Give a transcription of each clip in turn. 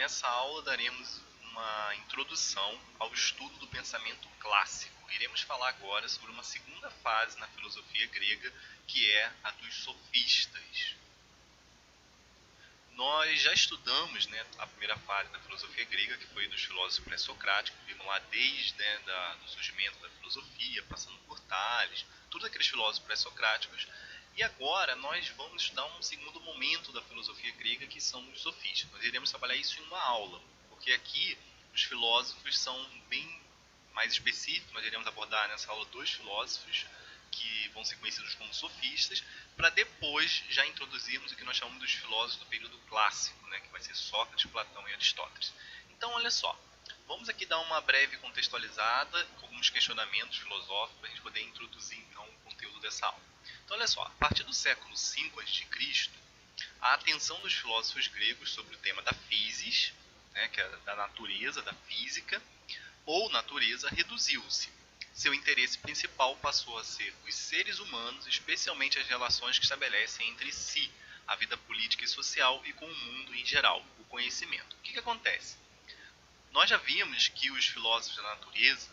nessa aula daremos uma introdução ao estudo do pensamento clássico. Iremos falar agora sobre uma segunda fase na filosofia grega, que é a dos sofistas. Nós já estudamos, a primeira fase da filosofia grega, que foi dos filósofos pré-socráticos, vimos lá desde do surgimento da filosofia, passando por Tales, todos aqueles filósofos pré-socráticos. E agora nós vamos estudar um segundo momento da filosofia grega, que são os sofistas. Nós iremos trabalhar isso em uma aula, porque aqui os filósofos são bem mais específicos. Nós iremos abordar nessa aula dois filósofos que vão ser conhecidos como sofistas, para depois já introduzirmos o que nós chamamos dos filósofos do período clássico, que vai ser Sócrates, Platão e Aristóteles. Então, olha só, vamos aqui dar uma breve contextualizada com alguns questionamentos filosóficos para a gente poder introduzir então o conteúdo dessa aula. Então, olha só, a partir do século V a.C., a atenção dos filósofos gregos sobre o tema da physis, que é da natureza, da física, ou natureza, reduziu-se. Seu interesse principal passou a ser os seres humanos, especialmente as relações que estabelecem entre si, a vida política e social e com o mundo em geral, o conhecimento. O que acontece? Nós já vimos que os filósofos da natureza,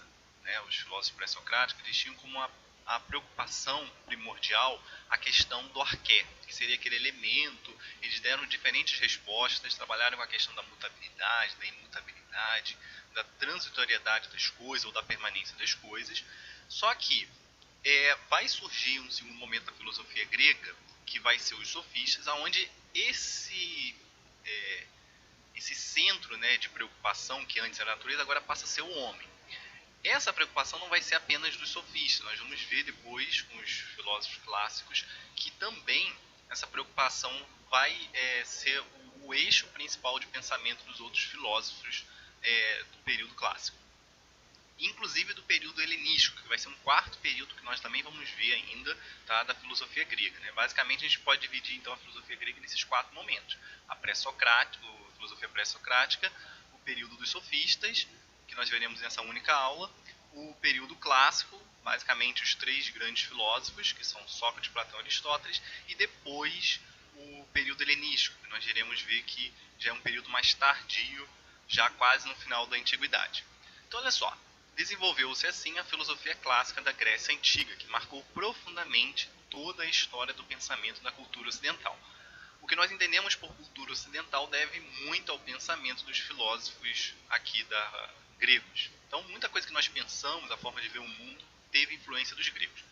os filósofos pré-socráticos, eles tinham como a preocupação primordial a questão do arqué, que seria aquele elemento. Eles deram diferentes respostas, trabalharam com a questão da mutabilidade, da imutabilidade, da transitoriedade das coisas ou da permanência das coisas. Só que vai surgir um segundo momento da filosofia grega, que vai ser os sofistas, onde esse centro de preocupação, que antes era a natureza, agora passa a ser o homem. Essa preocupação não vai ser apenas dos sofistas. Nós vamos ver depois com os filósofos clássicos que também essa preocupação vai ser o eixo principal de pensamento dos outros filósofos do período clássico. Inclusive do período helenístico, que vai ser um quarto período que nós também vamos ver ainda, da filosofia grega. Basicamente a gente pode dividir então a filosofia grega nesses quatro momentos. A filosofia pré-socrática, o período dos sofistas, que nós veremos nessa única aula, o período clássico, basicamente os três grandes filósofos, que são Sócrates, Platão e Aristóteles, e depois o período helenístico, que nós iremos ver que já é um período mais tardio, já quase no final da antiguidade. Então, olha só, desenvolveu-se assim a filosofia clássica da Grécia Antiga, que marcou profundamente toda a história do pensamento da cultura ocidental. O que nós entendemos por cultura ocidental deve muito ao pensamento dos filósofos aqui gregos. Então, muita coisa que nós pensamos, a forma de ver o mundo, teve influência dos gregos.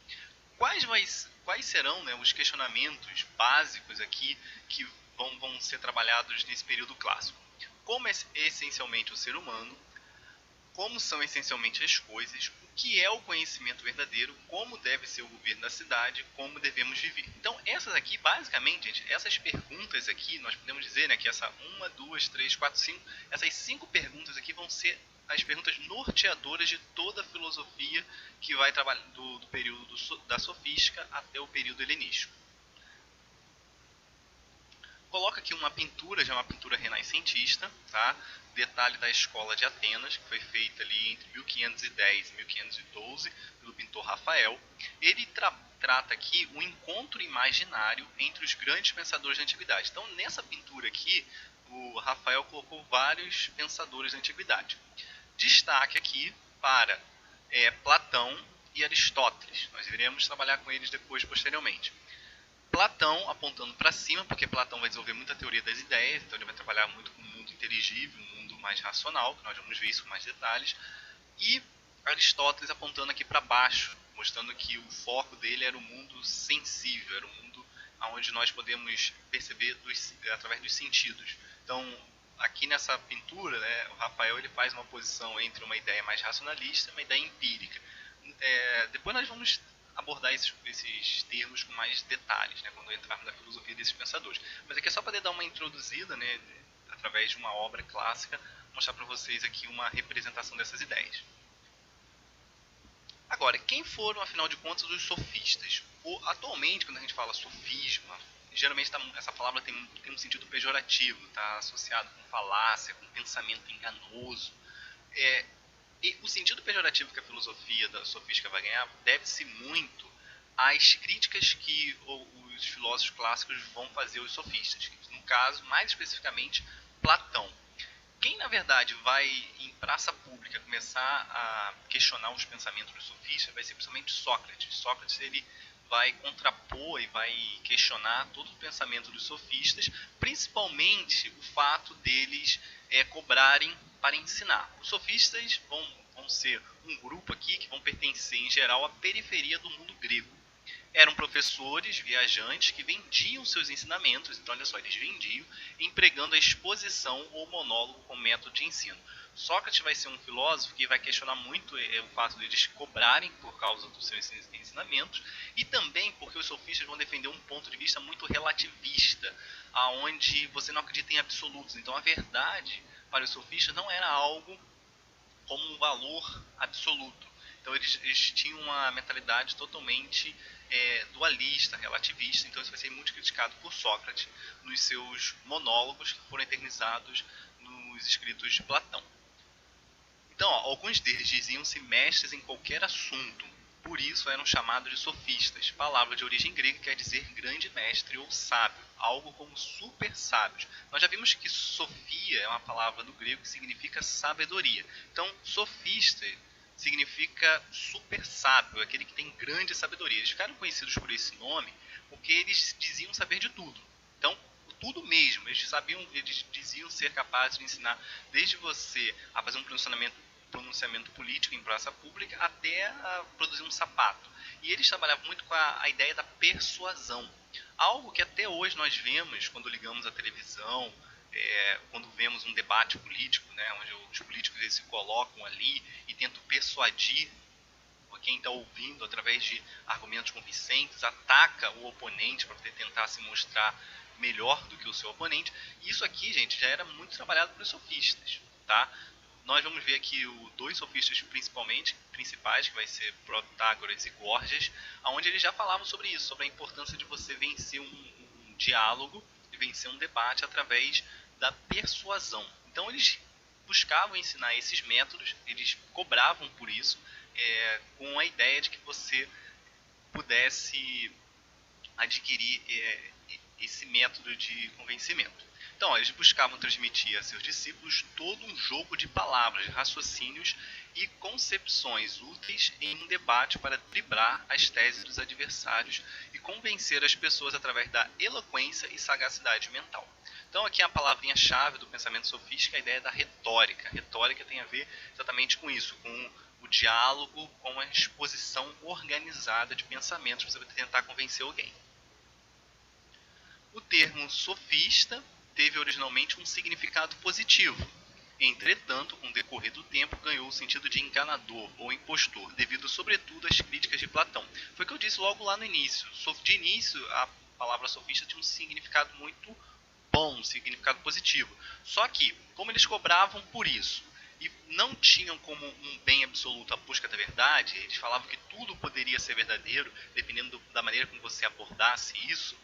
Quais serão os questionamentos básicos aqui que vão ser trabalhados nesse período clássico? Como é essencialmente o ser humano? Como são essencialmente as coisas? O que é o conhecimento verdadeiro? Como deve ser o governo da cidade? Como devemos viver? Então, essas aqui, basicamente, gente, essas perguntas aqui, nós podemos dizer que essa 1, 2, 3, 4, 5, essas 5 perguntas aqui vão ser as perguntas norteadoras de toda a filosofia que vai trabalhar do período da sofística até o período helenístico. Coloca aqui uma pintura, já uma pintura renascentista, tá? Detalhe da escola de Atenas, que foi feita ali entre 1510 e 1512 pelo pintor Rafael. Ele trata aqui o encontro imaginário entre os grandes pensadores da antiguidade. Então, nessa pintura aqui, o Rafael colocou vários pensadores da antiguidade. Destaque aqui para Platão e Aristóteles. Nós iremos trabalhar com eles depois, posteriormente. Platão apontando para cima, porque Platão vai desenvolver muita teoria das ideias, então ele vai trabalhar muito com o mundo inteligível, um mundo mais racional, que nós vamos ver isso com mais detalhes. E Aristóteles apontando aqui para baixo, mostrando que o foco dele era o mundo sensível, era o mundo onde nós podemos perceber através dos sentidos. Então, aqui nessa pintura, o Rafael ele faz uma posição entre uma ideia mais racionalista e uma ideia empírica. Depois nós vamos abordar esses termos com mais detalhes, quando entrarmos na filosofia desses pensadores. Mas aqui é só para dar uma introduzida, através de uma obra clássica, mostrar para vocês aqui uma representação dessas ideias. Agora, quem foram, afinal de contas, os sofistas? Atualmente, quando a gente fala sofisma, geralmente essa palavra tem um sentido pejorativo, está associado com falácia, com pensamento enganoso. E o sentido pejorativo que a filosofia da sofística vai ganhar deve-se muito às críticas que os filósofos clássicos vão fazer aos sofistas. No caso, mais especificamente, Platão. quem na verdade vai em praça pública começar a questionar os pensamentos dos sofistas vai ser principalmente Sócrates. Sócrates ele vai contrapor e vai questionar todo o pensamento dos sofistas, principalmente o fato deles cobrarem para ensinar. Os sofistas vão ser um grupo aqui que vão pertencer em geral à periferia do mundo grego. Eram professores, viajantes, que vendiam seus ensinamentos, então olha só, eles vendiam, empregando a exposição ou monólogo como método de ensino. Sócrates vai ser um filósofo que vai questionar muito o fato de eles cobrarem por causa dos seus ensinamentos e também porque os sofistas vão defender um ponto de vista muito relativista, aonde você não acredita em absolutos. Então a verdade para os sofistas não era algo como um valor absoluto. Então eles tinham uma mentalidade totalmente dualista, relativista. Então isso vai ser muito criticado por Sócrates nos seus monólogos que foram eternizados nos escritos de Platão. Então, alguns deles diziam-se mestres em qualquer assunto, por isso eram chamados de sofistas. Palavra de origem grega quer dizer grande mestre ou sábio, algo como super sábios. Nós já vimos que sofia é uma palavra do grego que significa sabedoria. Então, sofista significa super sábio, aquele que tem grande sabedoria. Eles ficaram conhecidos por esse nome porque eles diziam saber de tudo. Então, tudo mesmo, eles diziam ser capazes de ensinar desde você a fazer um pronunciamento político em praça pública até a produzir um sapato. E eles trabalhavam muito com a ideia da persuasão, algo que até hoje nós vemos quando ligamos a televisão, quando vemos um debate político, né, onde os políticos eles se colocam ali e tentam persuadir quem está ouvindo através de argumentos convincentes, ataca o oponente para tentar se mostrar melhor do que o seu oponente. E isso aqui, gente, já era muito trabalhado pelos sofistas, tá? Nós vamos ver aqui dois sofistas principais, que vai ser Protágoras e Gorgias, onde eles já falavam sobre isso, sobre a importância de você vencer um diálogo e vencer um debate através da persuasão. Então eles buscavam ensinar esses métodos, eles cobravam por isso, com a ideia de que você pudesse adquirir esse método de convencimento. Então, eles buscavam transmitir a seus discípulos todo um jogo de palavras, raciocínios e concepções úteis em um debate para driblar as teses dos adversários e convencer as pessoas através da eloquência e sagacidade mental. Então, aqui a palavrinha-chave do pensamento sofístico é a ideia da retórica. Retórica tem a ver exatamente com isso, com o diálogo, com a exposição organizada de pensamentos para você tentar convencer alguém. O termo sofista teve originalmente um significado positivo. Entretanto, com o decorrer do tempo, ganhou o sentido de enganador ou impostor, devido sobretudo às críticas de Platão. Foi o que eu disse logo lá no início. De início, a palavra sofista tinha um significado muito bom, um significado positivo. Só que, como eles cobravam por isso, e não tinham como um bem absoluto a busca da verdade, eles falavam que tudo poderia ser verdadeiro, dependendo da maneira como você abordasse isso.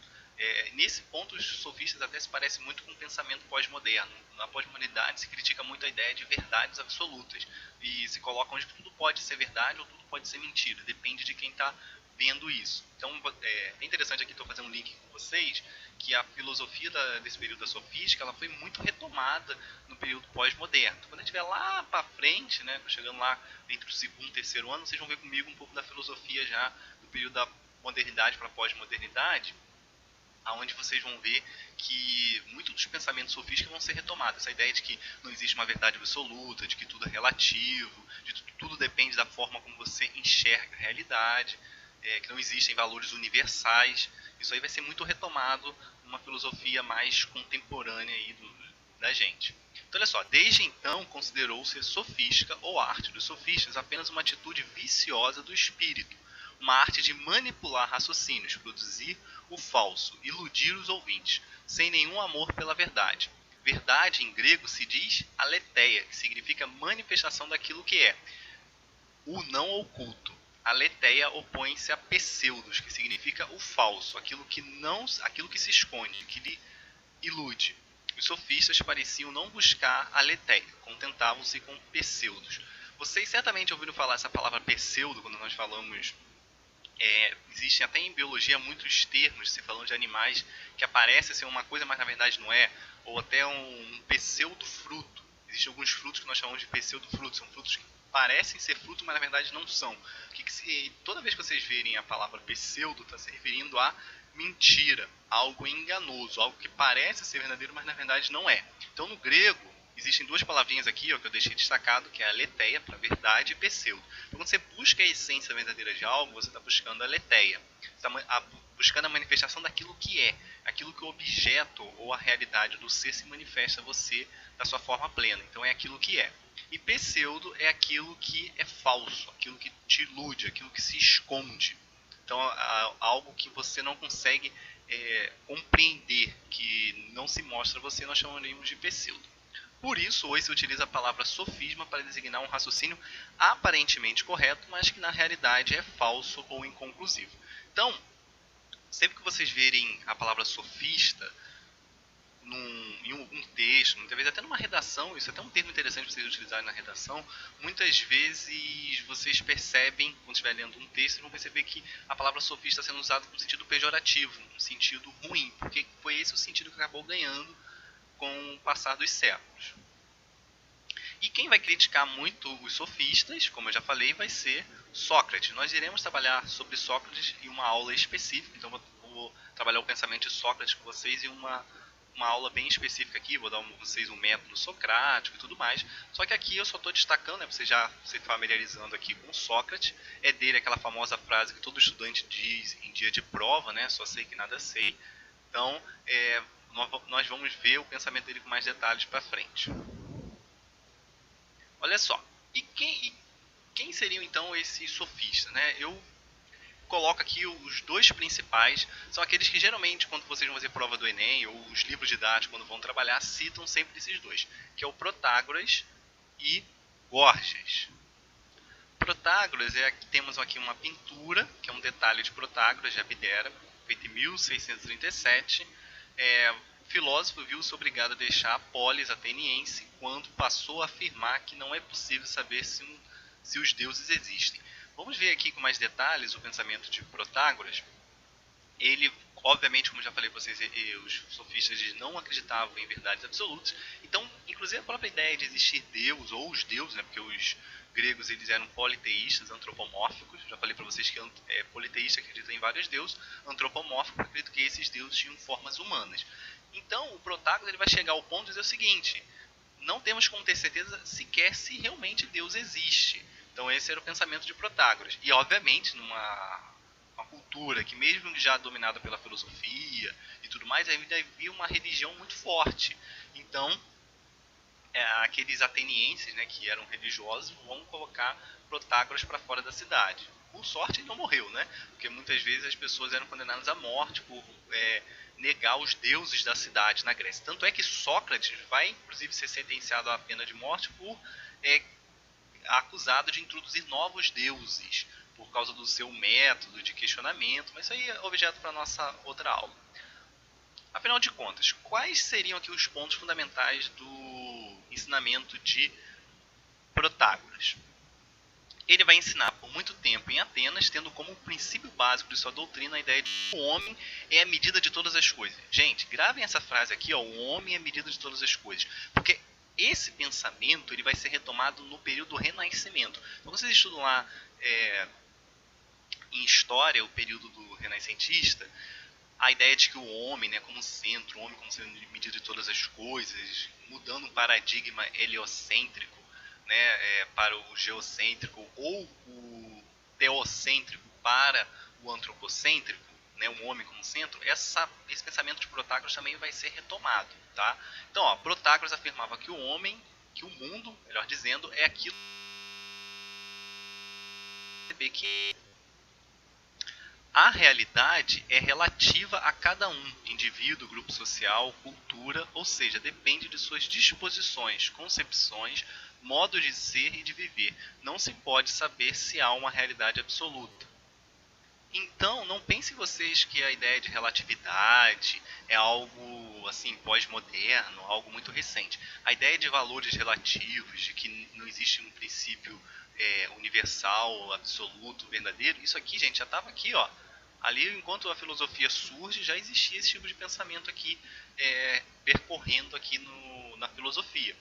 Nesse ponto, os sofistas até se parecem muito com o pensamento pós-moderno. Na pós-modernidade se critica muito a ideia de verdades absolutas e se coloca onde tudo pode ser verdade ou tudo pode ser mentira, depende de quem está vendo isso. Então é interessante aqui, estou fazendo um link com vocês, que a filosofia desse período da sofística ela foi muito retomada no período pós-moderno. Quando a gente estiver lá para frente, né, chegando lá entre o segundo e terceiro ano, vocês vão ver comigo um pouco da filosofia já do período da modernidade para a pós-modernidade, aonde vocês vão ver que muitos dos pensamentos sofísticos vão ser retomados. Essa ideia de que não existe uma verdade absoluta, de que tudo é relativo, de que tudo depende da forma como você enxerga a realidade, que não existem valores universais. Isso aí vai ser muito retomado numa filosofia mais contemporânea aí da gente. Então, olha só, desde então considerou-se sofística ou arte dos sofistas apenas uma atitude viciosa do espírito, uma arte de manipular raciocínios, produzir o falso, iludir os ouvintes, sem nenhum amor pela verdade. Verdade em grego se diz aletheia, que significa manifestação daquilo que é, o não oculto. Aletheia opõe-se a pseudos, que significa o falso, aquilo que se esconde, que lhe ilude. Os sofistas pareciam não buscar aletheia, contentavam-se com pseudos. Vocês certamente ouviram falar essa palavra pseudo quando nós falamos. Existem até em biologia muitos termos, se falando de animais, que aparece ser uma coisa, mas na verdade não é, ou até um pseudo-fruto. Existem alguns frutos que nós chamamos de pseudofrutos, são frutos que parecem ser fruto, mas na verdade não são. Toda vez que vocês verem a palavra pseudo, está se referindo a mentira, algo enganoso, algo que parece ser verdadeiro, mas na verdade não é. Então no grego, existem duas palavrinhas aqui ó, que eu deixei destacado, que é a aletheia, para verdade, e pseudo. Então quando você busca a essência verdadeira de algo, você está buscando a aletheia. Você está buscando a manifestação daquilo que é, aquilo que o objeto ou a realidade do ser se manifesta a você da sua forma plena. Então é aquilo que é. E pseudo é aquilo que é falso, aquilo que te ilude, aquilo que se esconde. Então, algo que você não consegue compreender, que não se mostra a você, nós chamaríamos de pseudo. Por isso, hoje se utiliza a palavra sofisma para designar um raciocínio aparentemente correto, mas que na realidade é falso ou inconclusivo. Então, sempre que vocês verem a palavra sofista em um texto, muitas vezes até numa redação, isso é até um termo interessante para vocês utilizarem na redação, muitas vezes vocês percebem, quando estiver lendo um texto, vocês vão perceber que a palavra sofista está sendo usada no sentido pejorativo, no sentido ruim, porque foi esse o sentido que acabou ganhando com o passar dos séculos. E quem vai criticar muito os sofistas, como eu já falei, vai ser Sócrates. Nós iremos trabalhar sobre Sócrates em uma aula específica, então vou trabalhar o pensamento de Sócrates com vocês em uma aula bem específica aqui, vou dar vocês um método socrático e tudo mais. Só que aqui eu só estou destacando, para você já se familiarizando aqui com Sócrates, é dele aquela famosa frase que todo estudante diz em dia de prova, né? Só sei que nada sei. Então, nós vamos ver o pensamento dele com mais detalhes para frente. Olha só, e quem seriam então esses sofistas, né? Eu coloco aqui os dois principais, são aqueles que geralmente quando vocês vão fazer prova do Enem ou os livros didáticos quando vão trabalhar, citam sempre esses dois, que é o Protágoras e Gorgias. Protágoras, temos aqui uma pintura, que é um detalhe de Protágoras de Abdera, feita em 1637, o filósofo viu-se obrigado a deixar a polis ateniense quando passou a afirmar que não é possível saber se os deuses existem. Vamos ver aqui com mais detalhes o pensamento de Protágoras. Ele, obviamente, como já falei para vocês, os sofistas não acreditavam em verdades absolutas. Então, inclusive a própria ideia de existir Deus, ou os deuses, né, porque os gregos eles eram politeístas, antropomórficos. Já falei para vocês que politeísta acredita em vários deuses, antropomórfico acredita que esses deuses tinham formas humanas. Então, o Protágoras ele vai chegar ao ponto de dizer o seguinte: não temos como ter certeza sequer se realmente Deus existe. Então esse era o pensamento de Protágoras. E obviamente numa cultura que mesmo já dominada pela filosofia e tudo mais, ainda havia uma religião muito forte. Então aqueles atenienses, né, que eram religiosos, vão colocar Protágoras para fora da cidade. Por sorte ele não morreu, né? Porque muitas vezes as pessoas eram condenadas à morte por negar os deuses da cidade na Grécia. Tanto é que Sócrates vai inclusive ser sentenciado à pena de morte por acusado de introduzir novos deuses por causa do seu método de questionamento, mas isso aí é objeto para nossa outra aula. Afinal de contas, quais seriam aqui os pontos fundamentais do ensinamento de Protágoras? Ele vai ensinar por muito tempo em Atenas, tendo como princípio básico de sua doutrina a ideia de que o homem é a medida de todas as coisas. Gente, gravem essa frase aqui, ó, o homem é a medida de todas as coisas. Porque esse pensamento ele vai ser retomado no período do Renascimento. Então, vocês estudam lá em História, o período do Renascentista, a ideia de que o homem, né, como centro, o homem como sendo medida de todas as coisas, mudando um paradigma heliocêntrico, né, para o geocêntrico, ou o teocêntrico para o antropocêntrico, né, o homem como centro, esse pensamento de Protágoras também vai ser retomado. Tá? Então, ó, Protágoras afirmava que o homem, que o mundo, melhor dizendo, é aquilo que a realidade é relativa a cada um, indivíduo, grupo social, cultura, ou seja, depende de suas disposições, concepções, modo de ser e de viver. Não se pode saber se há uma realidade absoluta. Então, não pensem vocês que a ideia de relatividade é algo assim pós-moderno, algo muito recente. A ideia de valores relativos, de que não existe um princípio universal, absoluto, verdadeiro, isso aqui, gente, já estava aqui, ó. Ali, enquanto a filosofia surge, já existia esse tipo de pensamento aqui percorrendo aqui na filosofia.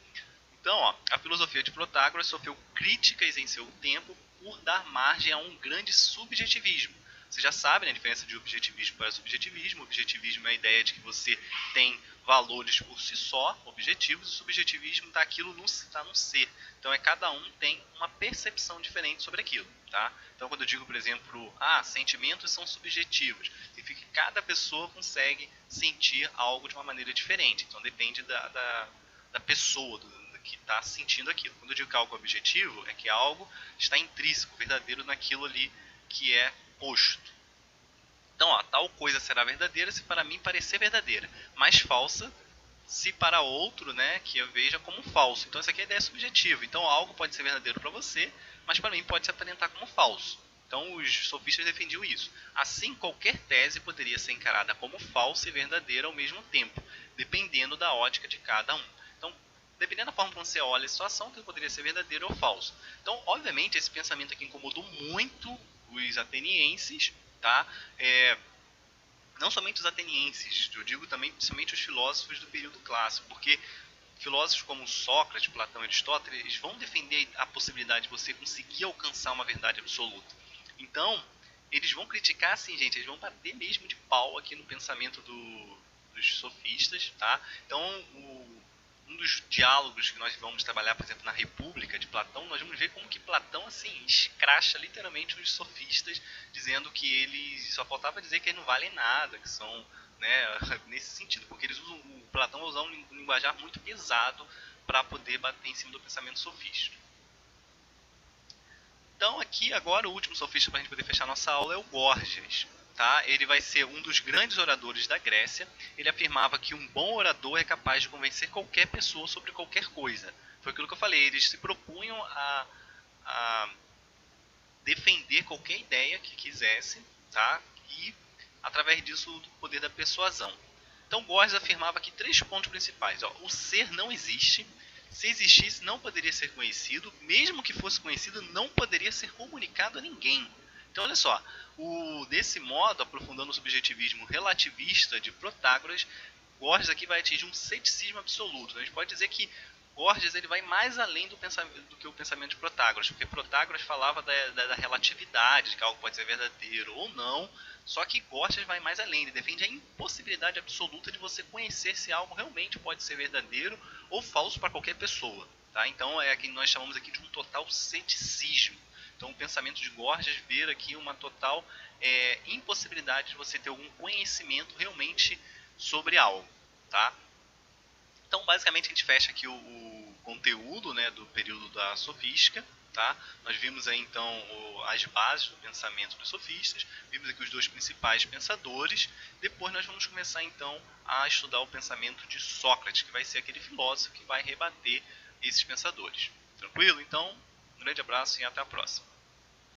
Então, ó, a filosofia de Protágoras sofreu críticas em seu tempo por dar margem a um grande subjetivismo. Você já sabe, né, a diferença de objetivismo para subjetivismo. Objetivismo é a ideia de que você tem valores por si só, objetivos, e subjetivismo está aquilo tá no ser. Então, cada um tem uma percepção diferente sobre aquilo. Tá? Então, quando eu digo, por exemplo, sentimentos são subjetivos, significa que cada pessoa consegue sentir algo de uma maneira diferente. Então, depende da pessoa, que está sentindo aquilo. Quando eu digo que algo é objetivo, é que algo está intrínseco, verdadeiro naquilo ali que é posto. Então, ó, tal coisa será verdadeira se para mim parecer verdadeira, mas falsa se para outro, né, que eu veja como falso. Então, isso aqui é a ideia subjetiva. Então, algo pode ser verdadeiro para você, mas para mim pode se aparentar como falso. Então, os sofistas defendiam isso. Assim, qualquer tese poderia ser encarada como falsa e verdadeira ao mesmo tempo, dependendo da ótica de cada um. Então, dependendo da forma como você olha a situação, que poderia ser verdadeiro ou falso. Então, obviamente, esse pensamento aqui incomodou muito os atenienses, tá? Não somente os atenienses, eu digo também somente os filósofos do período clássico, porque filósofos como Sócrates, Platão e Aristóteles, eles vão defender a possibilidade de você conseguir alcançar uma verdade absoluta. Então, eles vão criticar, assim, gente, eles vão bater mesmo de pau aqui no pensamento dos sofistas, tá? Então, um dos diálogos que nós vamos trabalhar, por exemplo, na República de Platão, nós vamos ver como que Platão, assim, escracha literalmente os sofistas, dizendo que eles, só faltava dizer que eles não valem nada, que são, né, nesse sentido, porque eles usam, o Platão usa um linguajar muito pesado para poder bater em cima do pensamento sofista. Então aqui agora o último sofista para a gente poder fechar nossa aula é o Górgias. Tá? Ele vai ser um dos grandes oradores da Grécia. Ele afirmava que um bom orador é capaz de convencer qualquer pessoa sobre qualquer coisa. Foi aquilo que eu falei, eles se propunham a defender qualquer ideia que quisessem, tá? E através disso o poder da persuasão. Então Górgias afirmava aqui 3 pontos principais. Ó. O ser não existe. Se existisse, não poderia ser conhecido. Mesmo que fosse conhecido, não poderia ser comunicado a ninguém. Então, olha só. Desse modo, aprofundando o subjetivismo relativista de Protágoras, Górgias aqui vai atingir um ceticismo absoluto. A gente pode dizer que Górgias ele vai mais além do que o pensamento de Protágoras, porque Protágoras falava da relatividade, de que algo pode ser verdadeiro ou não, só que Górgias vai mais além, ele defende a impossibilidade absoluta de você conhecer se algo realmente pode ser verdadeiro ou falso para qualquer pessoa. Tá? Então é o que nós chamamos aqui de um total ceticismo. Então o pensamento de Górgias vê aqui uma total impossibilidade de você ter algum conhecimento realmente sobre algo. Tá? Então basicamente a gente fecha aqui o conteúdo, né, do período da sofística. Tá? Nós vimos aí então as bases do pensamento dos sofistas, vimos aqui os 2 principais pensadores. Depois nós vamos começar então a estudar o pensamento de Sócrates, que vai ser aquele filósofo que vai rebater esses pensadores. Tranquilo? Então, um grande abraço e até a próxima.